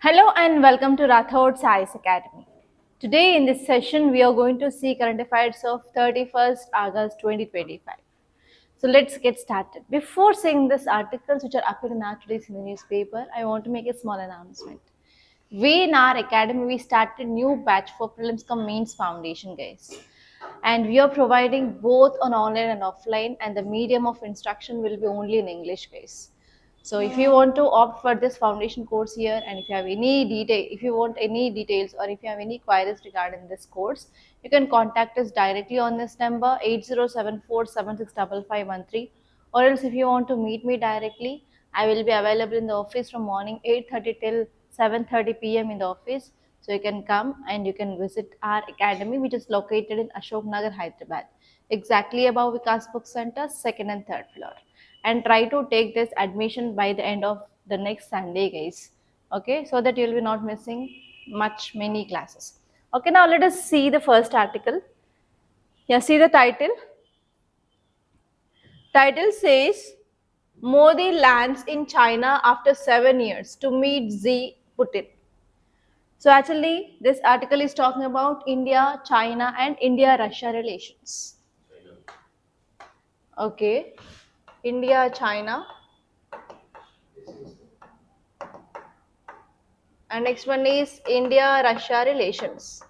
Hello and welcome to Rathods Science Academy. Today in this session we are going to see current affairs of 31st August 2025. So let's get started. Before seeing these articles which are appearing in today's in the newspaper, I want to make a small announcement. We in our academy we started new batch for prelims cum mains foundation guys. And we are providing both on online and offline, and the medium of instruction will be only in English guys. So if you want to opt for this foundation course here, and if you have if you want any details or if you have any queries regarding this course, you can contact us directly on this number 8074765513, or else if you want to meet me directly, I will be available in the office from morning 8:30 till 7:30 p.m. in the office. So you can come and you can visit our academy, which is located in Ashok Nagar, Hyderabad, exactly above Vikas Book Center, second and third floor. And try to take this admission by the end of the next Sunday guys, okay, so that you will be not missing many classes. Okay, now let us see the first article. Yeah, see the title. Title says Modi lands in China after 7 years to meet Xi Putin. So actually this article is talking about India, China and India-Russia relations. Okay, India, China. And next one is India-Russia relations.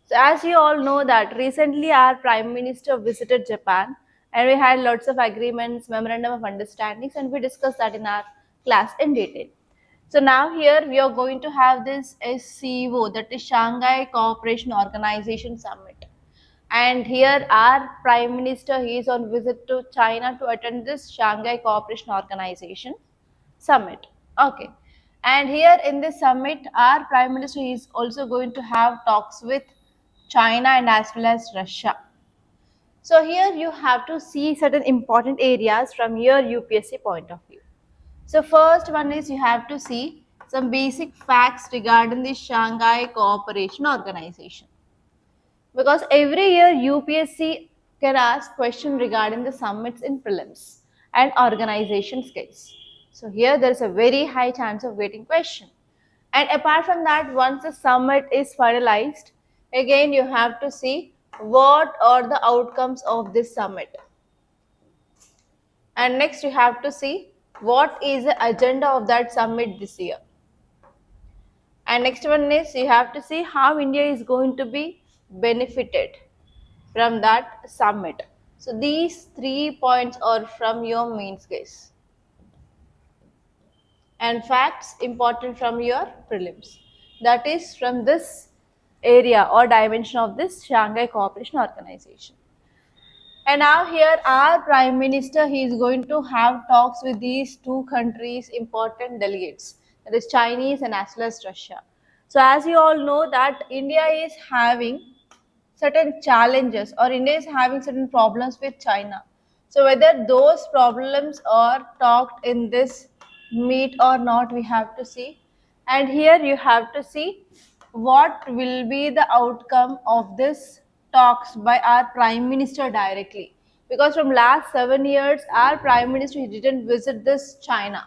So as you all know that recently our Prime Minister visited Japan and we had lots of agreements, memorandum of understandings, and we discussed that in our class in detail. So now here we are going to have this SCO, that is Shanghai Cooperation Organization Summit. And here our Prime Minister, he is on visit to China to attend this Shanghai Cooperation Organization Summit. Okay. And here in this summit, our Prime Minister is also going to have talks with China and as well as Russia. So here you have to see certain important areas from your UPSC point of view. So first one is you have to see some basic facts regarding the Shanghai Cooperation Organization. Because every year UPSC can ask question regarding the summits in prelims and organization skills. So here there is a very high chance of getting question. And apart from that, once the summit is finalized, again you have to see what are the outcomes of this summit. And next you have to see what is the agenda of that summit this year. And next one is you have to see how India is going to be benefited from that summit. So these 3 points are from your mains guys, and facts important from your prelims, that is from this area or dimension of this Shanghai Cooperation Organization. And now here our Prime Minister, he is going to have talks with these two countries important delegates, that is Chinese and as well as Russia. So as you all know that India is having certain challenges, or India is having certain problems with China. So whether those problems are talked in this meet or not, we have to see. And here you have to see what will be the outcome of this talks by our Prime Minister directly. Because from last 7 years, our Prime Minister didn't visit this China.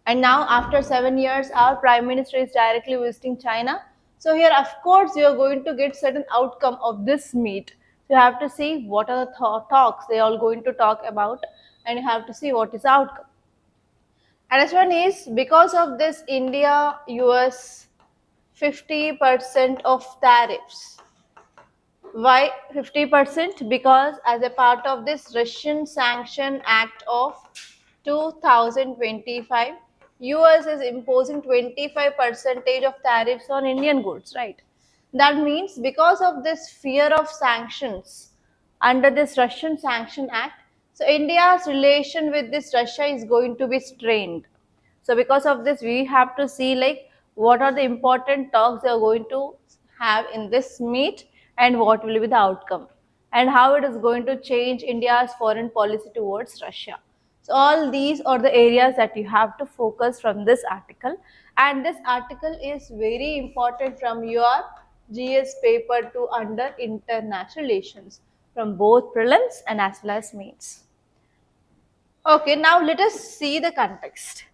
And now after 7 years, our Prime Minister is directly visiting China. So here, of course, you are going to get certain outcome of this meet. So you have to see what are the talks they are all going to talk about, and you have to see what is the outcome. And this one is because of this India-US 50% of tariffs. Why 50%? Because as a part of this Russian Sanction Act of 2025, US is imposing 25% of tariffs on Indian goods, right? That means because of this fear of sanctions under this Russian Sanction Act, so India's relation with this Russia is going to be strained. So because of this, we have to see like what are the important talks they are going to have in this meet and what will be the outcome and how it is going to change India's foreign policy towards Russia. So all these are the areas that you have to focus from this article, and this article is very important from your GS paper 2 under international relations from both prelims and as well as mains. Okay, now let us see the context.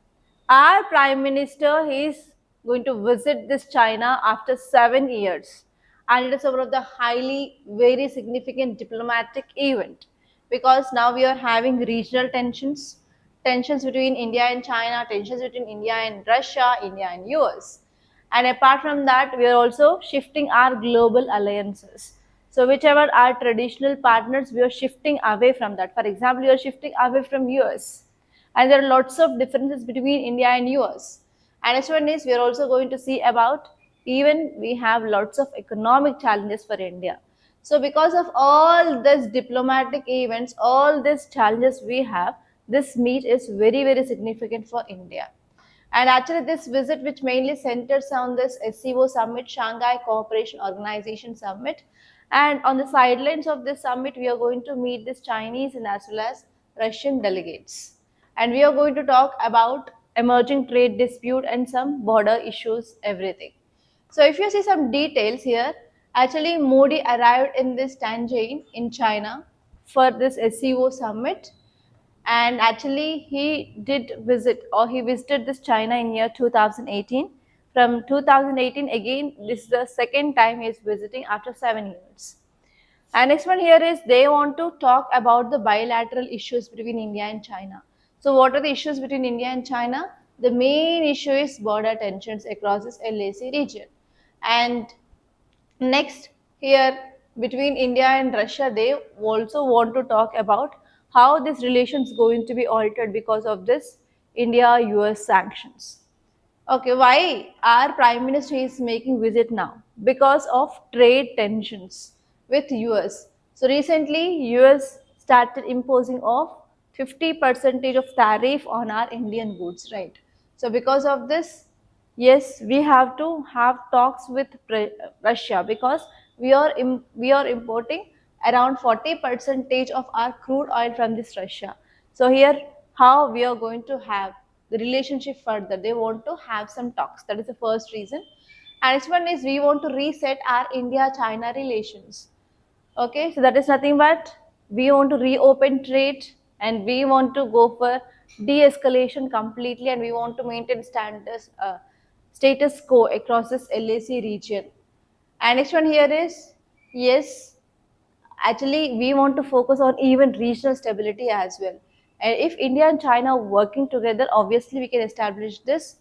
Our Prime Minister is going to visit this China after 7 years, and it is one of the highly very significant diplomatic event because now we are having regional tensions, tensions between India and China, tensions between India and Russia, India and US. And apart from that, we are also shifting our global alliances. So whichever are traditional partners, we are shifting away from that. For example, we are shifting away from US. And there are lots of differences between India and US. And next one is we are also going to see about even we have lots of economic challenges for India. So because of all these diplomatic events, all these challenges we have, this meet is very, very significant for India. And actually, this visit, which mainly centers on this SCO summit, Shanghai Cooperation Organization summit, and on the sidelines of this summit, we are going to meet this Chinese and as well as Russian delegates. And we are going to talk about emerging trade dispute and some border issues, everything. So if you see some details here, actually Modi arrived in this Tianjin in China for this SCO summit, and actually he did visit or he visited this China in year 2018. From 2018 again, this is the second time he is visiting after 7 years. And next one here is they want to talk about the bilateral issues between India and China. So what are the issues between India and China? The main issue is border tensions across this LAC region. And next, here between India and Russia, they also want to talk about how this relation is going to be altered because of this India-US sanctions. Okay, why our Prime Minister is making visit now? Because of trade tensions with US. So recently, US started imposing of 50% of tariff on our Indian goods, right? So because of this, yes, we have to have talks with Russia because we are importing around 40% of our crude oil from this Russia. So here, how we are going to have the relationship further? They want to have some talks. That is the first reason. And next one is we want to reset our India-China relations. Okay, so that is nothing but we want to reopen trade and we want to go for de-escalation completely, and we want to maintain status quo across this LAC region. And next one here is, yes, actually we want to focus on even regional stability as well. And if India and China are working together, obviously we can establish this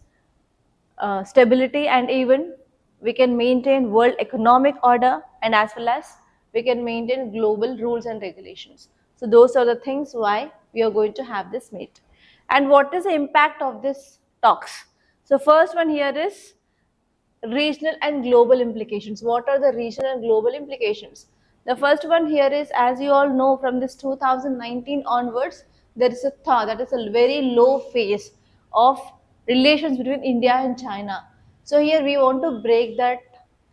stability, and even we can maintain world economic order, and as well as we can maintain global rules and regulations. So those are the things why we are going to have this meet. And what is the impact of this talks? So first one here is regional and global implications. What are the regional and global implications? The first one here is, as you all know, from this 2019 onwards, there is a thaw, that is a very low phase of relations between India and China. So here we want to break that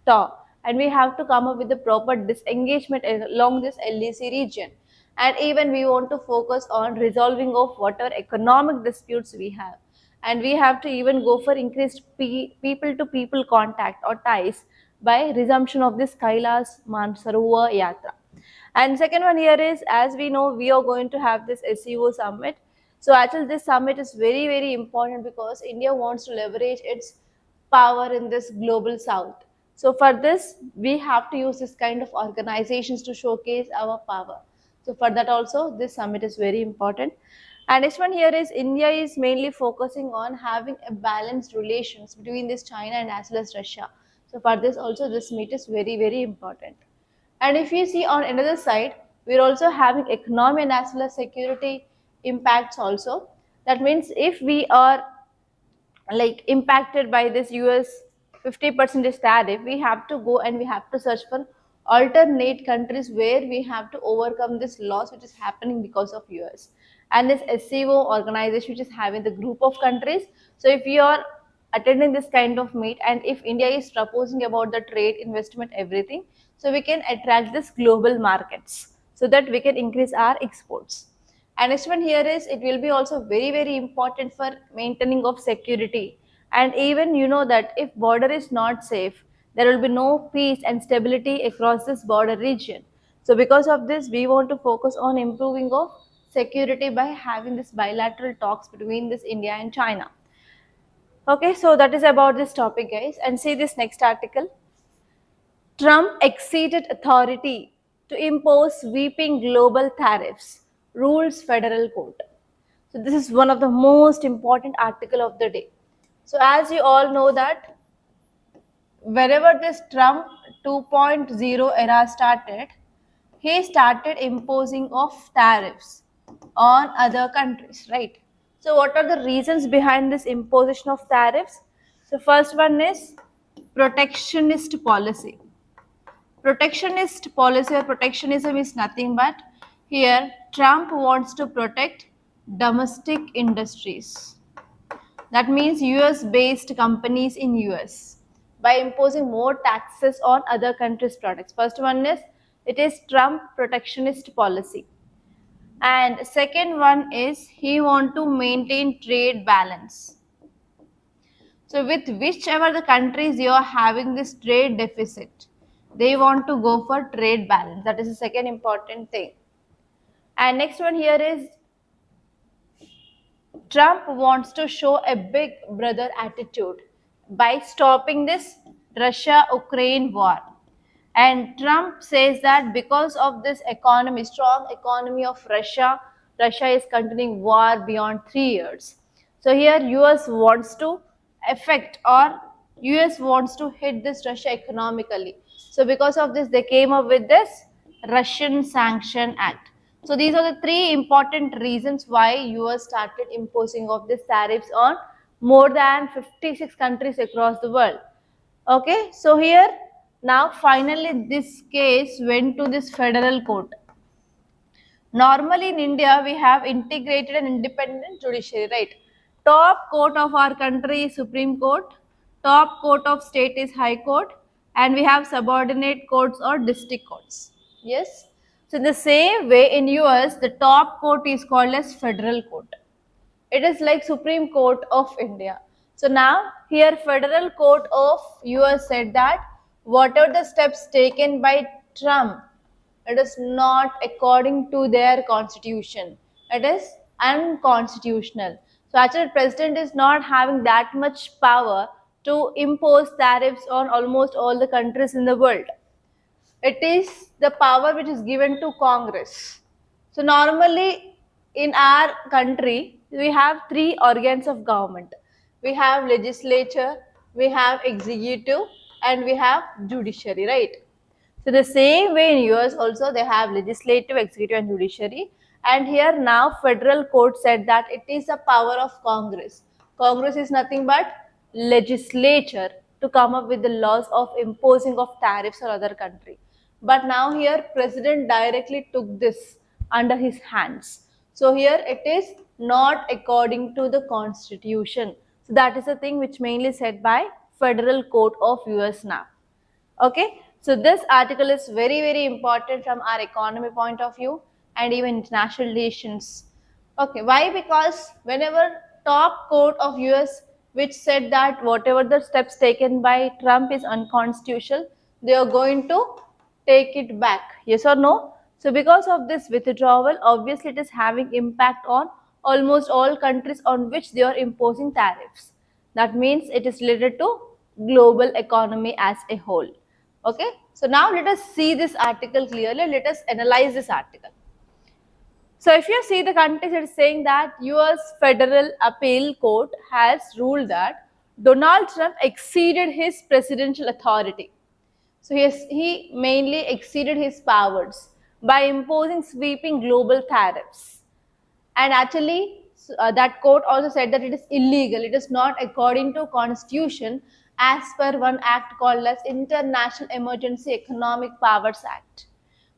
thaw, and we have to come up with the proper disengagement along this LAC region. And even we want to focus on resolving of whatever economic disputes we have. And we have to even go for increased people to people contact or ties by resumption of this Kailas Mansarovar Yatra. And second one here is, as we know, we are going to have this SCO summit. So actually this summit is very, very important because India wants to leverage its power in this global south. So for this, we have to use this kind of organizations to showcase our power. So for that also, this summit is very important. And next one here is, India is mainly focusing on having a balanced relations between this China and as well as Russia. So for this also, this meet is very, very important. And if you see on another side, we're also having economic and as well as security impacts also. That means if we are like impacted by this US 50% tariff, we have to go and we have to search for alternate countries where we have to overcome this loss which is happening because of US. And this SCO organization which is having the group of countries. So if you are attending this kind of meet, and if India is proposing about the trade, investment, everything, so we can attract this global markets so that we can increase our exports. And next one here is, it will be also very, very important for maintaining of security. And even you know that if border is not safe, there will be no peace and stability across this border region. So because of this, we want to focus on improving of security by having this bilateral talks between this India and China. Okay, so that is about this topic, guys. And see this next article. Trump exceeded authority to impose sweeping global tariffs, rules federal court. So this is one of the most important article of the day. So as you all know that wherever this Trump 2.0 era started, he started imposing of tariffs on other countries, right? So what are the reasons behind this imposition of tariffs? So first one is protectionist policy. Protectionist policy or protectionism is nothing but here Trump wants to protect domestic industries. That means US based companies in US by imposing more taxes on other countries' products. First one is it is Trump protectionist policy. And second one is he want to maintain trade balance. So with whichever the countries you are having this trade deficit, they want to go for trade balance. That is the second important thing. And next one here is Trump wants to show a big brother attitude by stopping this Russia-Ukraine war. And Trump says that because of this economy, strong economy of Russia, Russia is continuing war beyond 3 years. So here US wants to affect or US wants to hit this Russia economically. So because of this, they came up with this Russian Sanction Act. So these are the three important reasons why US started imposing of these tariffs on more than 56 countries across the world. Okay, so here now finally this case went to this federal court. Normally in India we have integrated and independent judiciary, right? Top court of our country is Supreme Court, top court of state is High Court, and we have subordinate courts or district courts. Yes. So in the same way in US, the top court is called as federal court. It is like Supreme Court of India. So now here federal court of US said that whatever the steps taken by Trump, it is not according to their constitution. It is unconstitutional. So actually president is not having that much power to impose tariffs on almost all the countries in the world. It is the power which is given to Congress. So normally in our country, we have three organs of government. We have legislature, we have executive, and we have judiciary, right? So the same way in US also they have legislative, executive, and judiciary. And here now federal court said that it is the power of Congress. Congress is nothing but legislature to come up with the laws of imposing of tariffs on other country. But now here president directly took this under his hands. So here it is not according to the constitution. So that is the thing which mainly said by federal court of US now. Okay. So this article is very, very important from our economy point of view and even international relations. Okay. Why? Because whenever top court of US which said that whatever the steps taken by Trump is unconstitutional, they are going to take it back. Yes or no? So because of this withdrawal, obviously it is having impact on almost all countries on which they are imposing tariffs. That means it is related to global economy as a whole. Okay. So now let us see this article clearly. Let us analyze this article. So if you see the context, it is saying that US Federal Appeal Court has ruled that Donald Trump exceeded his presidential authority. So he mainly exceeded his powers by imposing sweeping global tariffs. And actually that court also said that it is illegal. It is not according to constitution as per one act called as International Emergency Economic Powers Act.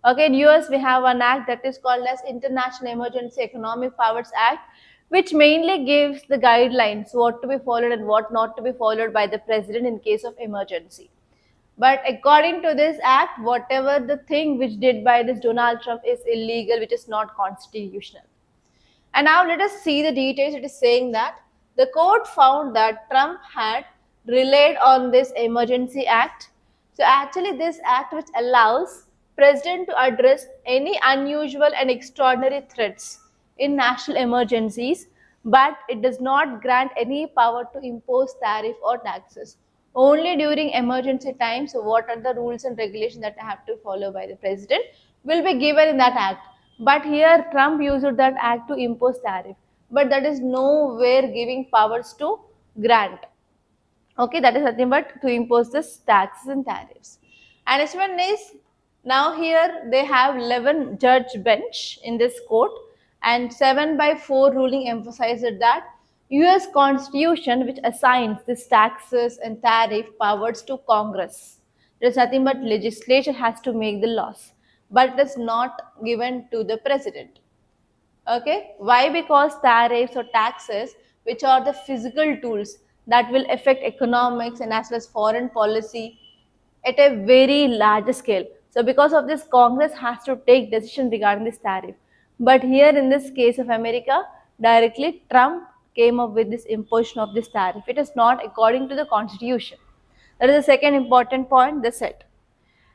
Okay, in US we have one act that is called as International Emergency Economic Powers Act, which mainly gives the guidelines what to be followed and what not to be followed by the president in case of emergency. But according to this act, whatever the thing which did by this Donald Trump is illegal, which is not constitutional. And now let us see the details. It is saying that the court found that Trump had relied on this emergency act. So actually this act which allows president to address any unusual and extraordinary threats in national emergencies, but it does not grant any power to impose tariff or taxes. Only during emergency times, so what are the rules and regulations that have to follow by the president will be given in that act. But here Trump used that act to impose tariff, but that is nowhere giving powers to grant. Okay, that is nothing but to impose this taxes and tariffs. And next one is, now here they have 11 judge bench in this court, and 7/4 ruling emphasizes that US constitution which assigns this taxes and tariff powers to Congress. There is nothing but legislature has to make the laws, but it is not given to the president. Okay, why? Because tariffs or taxes, which are the physical tools that will affect economics and as well as foreign policy at a very large scale. So because of this, Congress has to take decision regarding this tariff. But here in this case of America, directly Trump came up with this imposition of this tariff. It is not according to the constitution. That is the second important point they said.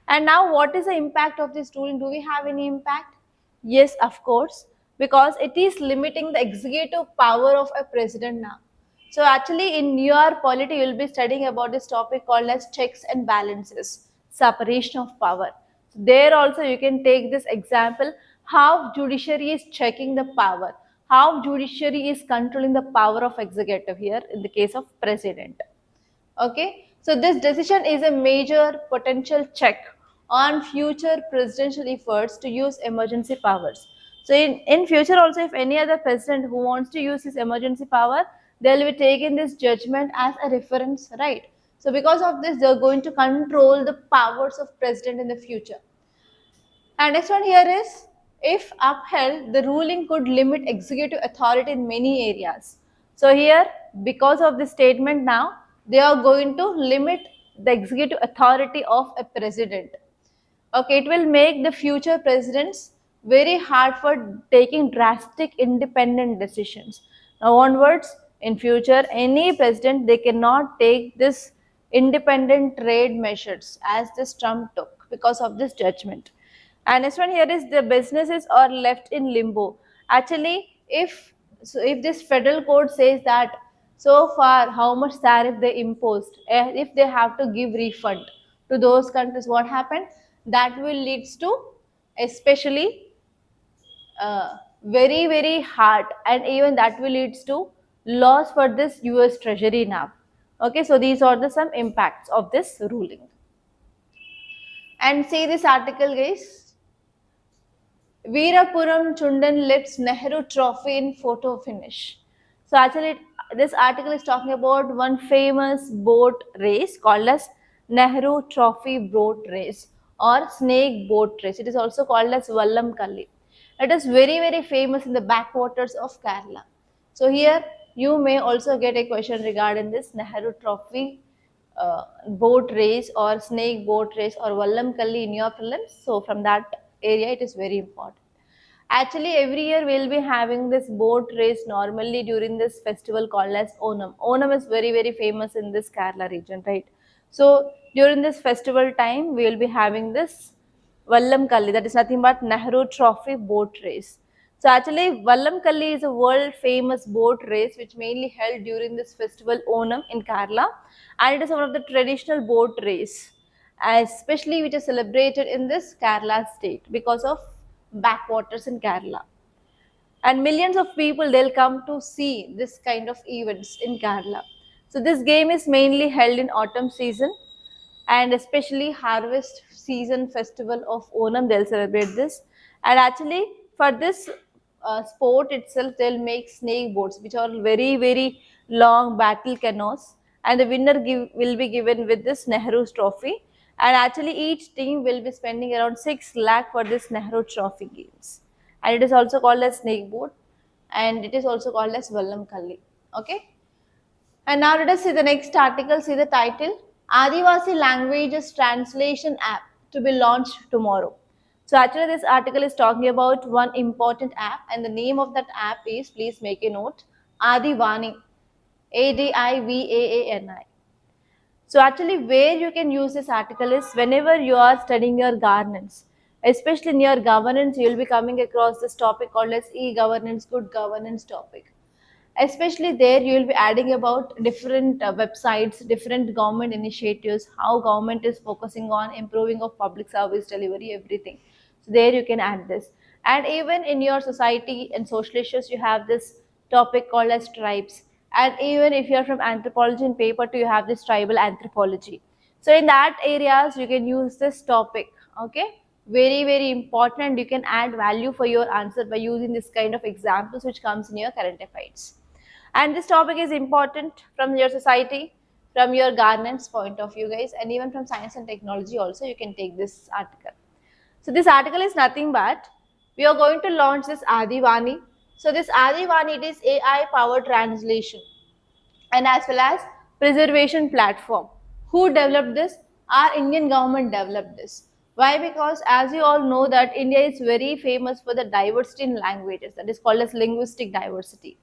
And now what is the impact of this ruling? Do we have any impact? Yes, of course, because it is limiting the executive power of a president now. So actually in your polity, you will be studying about this topic called as checks and balances, separation of power. So there also you can take this example, how judiciary is checking the power, how judiciary is controlling the power of executive here in the case of president. Okay, so this decision is a major potential check on future presidential efforts to use emergency powers. So in future also, if any other president who wants to use his emergency power, they will be taking this judgment as a reference, right? So because of this, they are going to control the powers of president in the future. And next one here is, if upheld, the ruling could limit executive authority in many areas. So here, because of this statement now, they are going to limit the executive authority of a president. Okay, it will make the future presidents very hard for taking drastic independent decisions. Now onwards, in future, any president, they cannot take this independent trade measures as this Trump took because of this judgment. And next one here is, the businesses are left in limbo. Actually, if this federal court says that so far how much tariff they imposed, if they have to give refund to those countries, what happened? That will leads to especially very very hard, and even that will leads to loss for this US Treasury now. Okay, so these are the some impacts of this ruling. And see this article, guys. Veerapuram Chundan lifts Nehru Trophy in photo finish. So actually, this article is talking about one famous boat race called as Nehru Trophy boat race or snake boat race. It is also called as Vallam Kalli. It is very very famous in the backwaters of Kerala. So here you may also get a question regarding this Nehru Trophy boat race or snake boat race or Vallam Kalli in your prelims. So from that area, it is very important. Actually, every year we will be having this boat race normally during this festival called as Onam. Onam is very very famous in this Kerala region, right? So during this festival time, we will be having this Vallam Kalli, that is nothing but Nehru Trophy boat race. So actually, Vallam Kalli is a world famous boat race which mainly held during this festival Onam in Kerala, and it is one of the traditional boat race, especially which is celebrated in this Kerala state because of backwaters in Kerala. And millions of people, they'll come to see this kind of events in Kerala. So this game is mainly held in autumn season, and especially harvest season festival of Onam, they'll celebrate this. And actually for this sport itself, they'll make snake boats which are very very long battle canoes, and the winner will be given with this Nehru's trophy. And actually each team will be spending around 6 lakh for this Nehru Trophy games. And it is also called as snake boat, and it is also called as Vallam Kalli. Okay. And now let us see the next article. See the title, Adivasi Languages Translation App to be launched tomorrow. So actually this article is talking about one important app, and the name of that app is, please make a note, Adivani, Adivaani. So actually where you can use this article is whenever you are studying your governance, Especially in your governance, you will be coming across this topic called as e-governance, good governance topic. Especially there, you will be adding about different websites, different government initiatives, how government is focusing on improving of public service delivery, everything. So there you can add this. And even in your society and social issues, you have this topic called as tribes. And even if you're from anthropology and paper 2, you have this tribal anthropology. So in that areas, you can use this topic. Okay, very important, and you can add value for your answer by using this kind of examples which comes in your current affairs. And this topic is important from your society, from your governance point of view, guys, and even from science and technology also you can take this article. So this article is nothing but we are going to launch this Adivani. So this Adivani, it is AI powered translation and as well as preservation platform. Who developed this? Our Indian government developed this. Why? Because as you all know that India is very famous for the diversity in languages, that is called as linguistic diversity.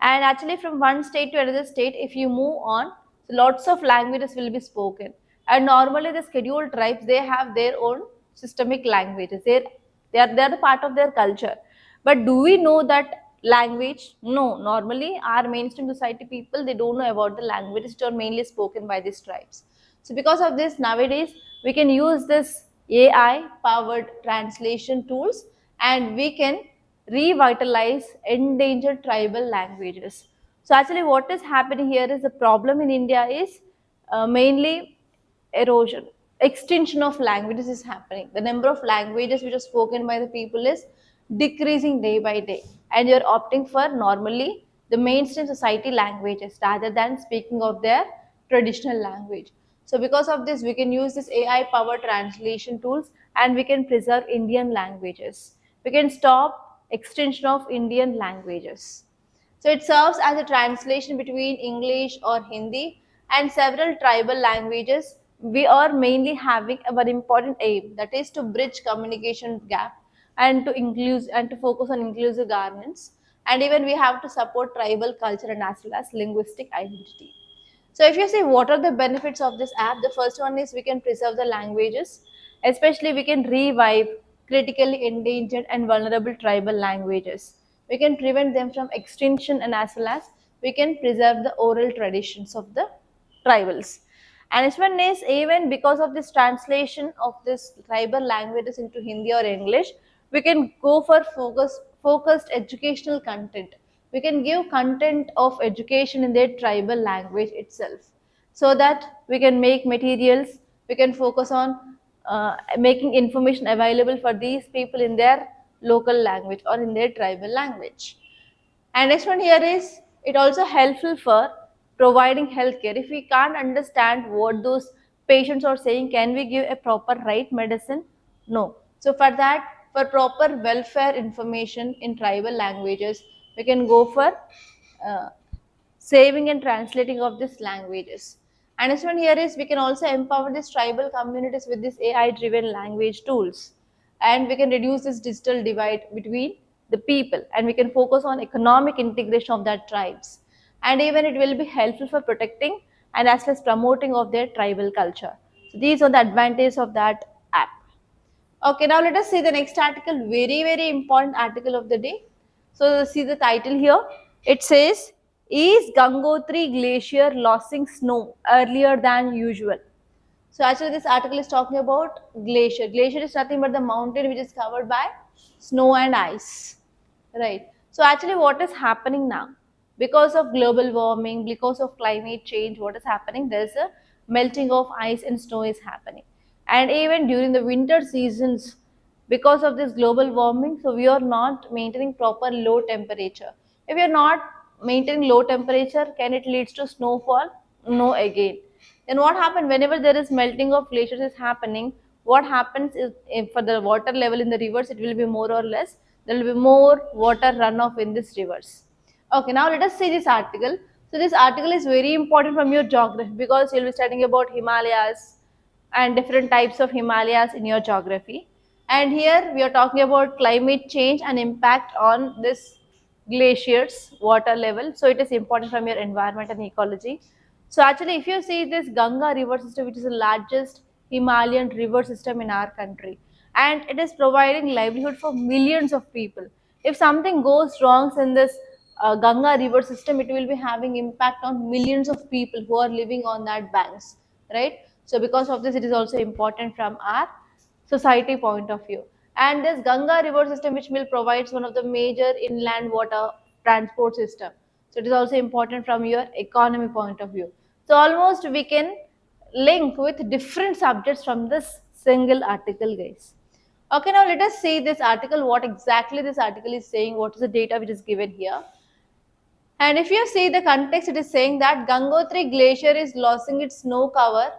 And actually from one state to another state, if you move on, lots of languages will be spoken. And normally the scheduled tribes, they have their own systemic languages. They are the part of their culture. But do we know that language? No. Normally our mainstream society people, they don't know about the languages which are mainly spoken by these tribes. So because of this, nowadays we can use this AI powered translation tools and we can revitalize endangered tribal languages. So actually what is happening here is the problem in India is mainly erosion. Extinction of languages is happening. The number of languages which are spoken by the people is decreasing day by day, and you're opting for normally the mainstream society languages rather than speaking of their traditional language. So because of this, we can use this AI powered translation tools and we can preserve Indian languages. We can stop extinction of Indian languages. So it serves as a translation between English or Hindi and several tribal languages. We are mainly having a very important aim, that is to bridge communication gap and to focus on inclusive governance. And even we have to support tribal culture and as well as linguistic identity. So if you say what are the benefits of this app, the first one is we can preserve the languages, especially we can revive critically endangered and vulnerable tribal languages. We can prevent them from extinction and as well as we can preserve the oral traditions of the tribals. And this one is even because of this translation of this tribal languages into Hindi or English, we can go for focused educational content. We can give content of education in their tribal language itself, so that we can make materials, we can focus on making information available for these people in their local language or in their tribal language. And next one here is it also helpful for providing healthcare. If we can't understand what those patients are saying, can we give a proper right medicine? No. So for that, for proper welfare information in tribal languages, we can go for saving and translating of these languages. And this one here is we can also empower these tribal communities with these AI driven language tools, and we can reduce this digital divide between the people, and we can focus on economic integration of that tribes, and even it will be helpful for protecting and as well as promoting of their tribal culture. So these are the advantages of that app. Okay, now let us see the next article, very important article of the day. So see the title here. It says, is Gangotri glacier losing snow earlier than usual? So actually this article is talking about glacier. Glacier is nothing but the mountain which is covered by snow and ice, right? So actually what is happening now? Because of global warming, because of climate change, what is happening? There is a melting of ice and snow is happening. And even during the winter seasons, because of this global warming, so we are not maintaining proper low temperature. If we are not maintaining low temperature, can it lead to snowfall? No again. Then what happens whenever there is melting of glaciers is happening? What happens is for the water level in the rivers, it will be more or less, there will be more water runoff in these rivers. Okay, now let us see this article. So this article is very important from your geography because you will be studying about Himalayas and different types of Himalayas in your geography. And here we are talking about climate change and impact on this glaciers water level. So it is important from your environment and ecology. So actually if you see this Ganga river system, which is the largest Himalayan river system in our country, and it is providing livelihood for millions of people. If something goes wrong in this Ganga river system, it will be having impact on millions of people who are living on that banks, right? So because of this, it is also important from our society point of view. And this Ganga river system, which will provides one of the major inland water transport system. So it is also important from your economy point of view. So almost we can link with different subjects from this single article, guys. Okay, now let us see this article, what exactly this article is saying, what is the data which is given here. And if you see the context, it is saying that Gangotri glacier is losing its snow cover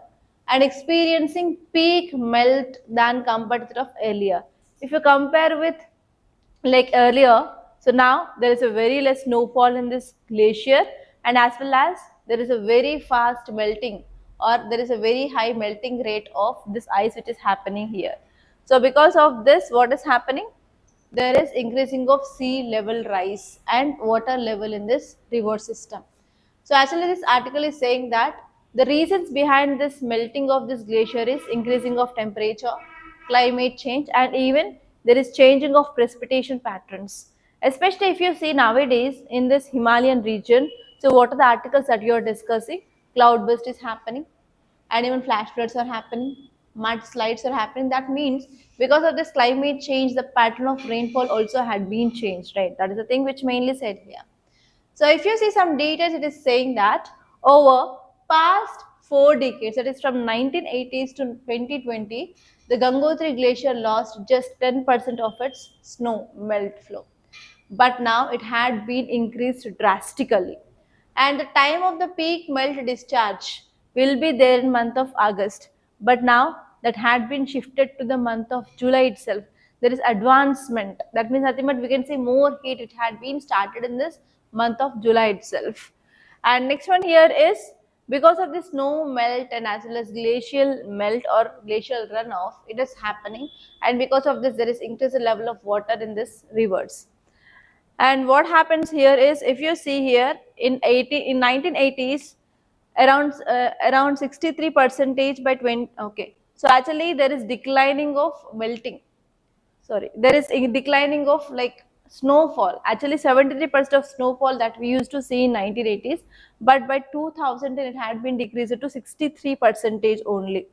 and experiencing peak melt than compared to earlier. If you compare with like earlier, so now there is a very less snowfall in this glacier, and as well as there is a very fast melting, or there is a very high melting rate of this ice which is happening here. So because of this, what is happening? There is increasing of sea level rise and water level in this river system. So actually this article is saying that the reasons behind this melting of this glacier is increasing of temperature, climate change, and even there is changing of precipitation patterns. Especially if you see nowadays in this Himalayan region, so what are the articles that you are discussing? Cloudburst is happening, and even flash floods are happening, mudslides are happening. That means because of this climate change, the pattern of rainfall also had been changed, right? That is the thing which mainly said here. So if you see some details, it is saying that over past 4 decades, that is from 1980s to 2020, the Gangotri glacier lost just 10% of its snow melt flow. But now it had been increased drastically. And the time of the peak melt discharge will be there in month of August. But now that had been shifted to the month of July itself. There is advancement. That means nothing but we can say more heat. It had been started in this month of July itself. And next one here is because of the snow melt and as well as glacial melt or glacial runoff, it is happening. And because of this, there is increased level of water in this rivers. And what happens here is, if you see here in 1980s, around 63 percentage by 20. Okay, so actually there is declining of melting. Sorry, there is a declining of like snowfall. Actually, 73% of snowfall that we used to see in 1980s, but by 2000 it had been decreased to 63 percentage only.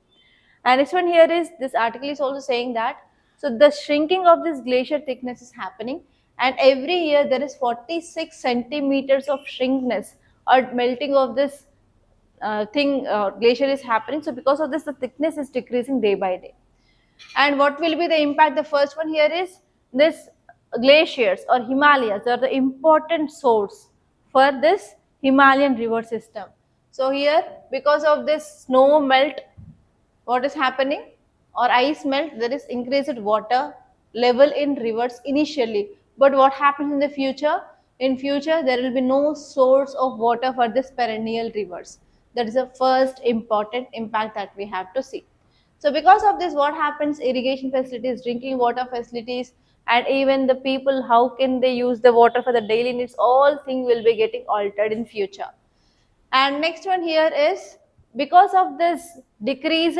And next one here is, this article is also saying that, so the shrinking of this glacier thickness is happening, and every year there is 46 centimeters of shrinkness or melting of this glacier is happening. So because of this, the thickness is decreasing day by day. And what will be the impact? The first one here is this glaciers or Himalayas are the important source for this Himalayan river system. So here, because of this snow melt, what is happening, or ice melt, there is increased water level in rivers initially. But what happens in the future? In future, there will be no source of water for this perennial rivers. That is the first important impact that we have to see. So because of this, what happens? Irrigation facilities, drinking water facilities, and even the people, how can they use the water for the daily needs, all things will be getting altered in future. And next one here is, because of this decreased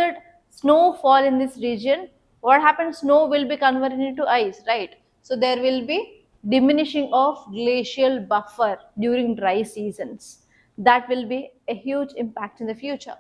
snowfall in this region, what happens? Snow will be converted into ice, right? So there will be diminishing of glacial buffer during dry seasons. That will be a huge impact in the future.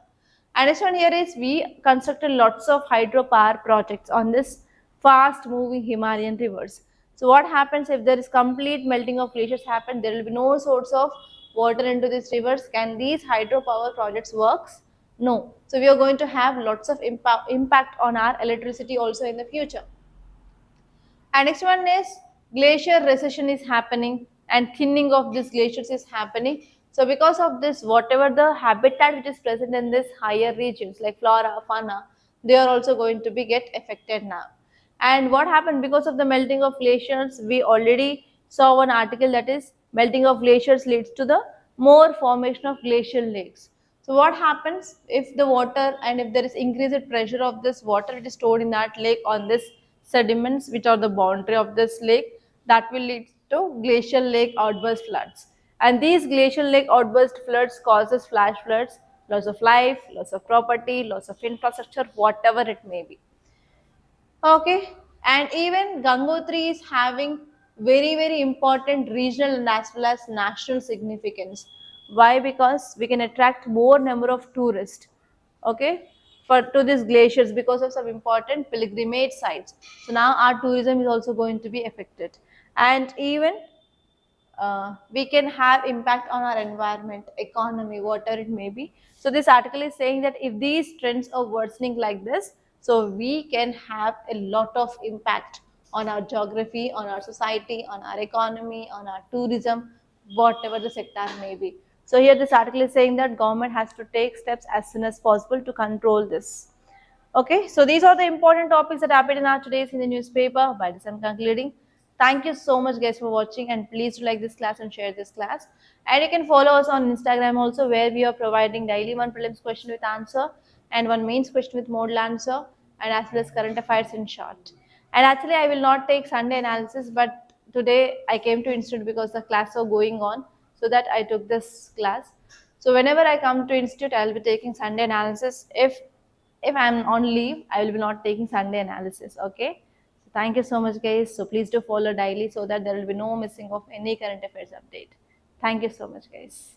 And next one here is, we constructed lots of hydropower projects on this fast moving Himalayan rivers. So what happens if there is complete melting of glaciers happen? There will be no source of water into these rivers. Can these hydropower projects works? No. So we are going to have lots of impact on our electricity also in the future. And next one is, glacier recession is happening and thinning of these glaciers is happening. So because of this, whatever the habitat which is present in this higher regions like flora, fauna, they are also going to be get affected now. And what happened because of the melting of glaciers? We already saw one article, that is melting of glaciers leads to the more formation of glacial lakes. So what happens if the water, and if there is increased pressure of this water which is stored in that lake on this sediments which are the boundary of this lake, that will lead to glacial lake outburst floods. And these glacial lake outburst floods causes flash floods, loss of life, loss of property, loss of infrastructure, whatever it may be. Okay, and even Gangotri is having very important regional and as well as national significance. Why? Because we can attract more number of tourists, okay, for to these glaciers because of some important pilgrimage sites. So now our tourism is also going to be affected, and even we can have impact on our environment, economy, whatever it may be. So this article is saying that if these trends are worsening like this, so we can have a lot of impact on our geography, on our society, on our economy, on our tourism, whatever the sector may be. So here this article is saying that government has to take steps as soon as possible to control this. Okay, so these are the important topics that happened in our today's in the newspaper. By this I'm concluding. Thank you so much guys for watching, and please do like this class and share this class. And you can follow us on Instagram also, where we are providing daily one prelims question with answer and one mains question with model answer, and as well as current affairs in short. And actually I will not take Sunday analysis, but today I came to institute because the class are going on, so that I took this class. So whenever I come to institute, I will be taking Sunday analysis. If I'm on leave, I will be not taking Sunday analysis. Okay. So thank you so much, guys. So please do follow daily so that there will be no missing of any current affairs update. Thank you so much, guys.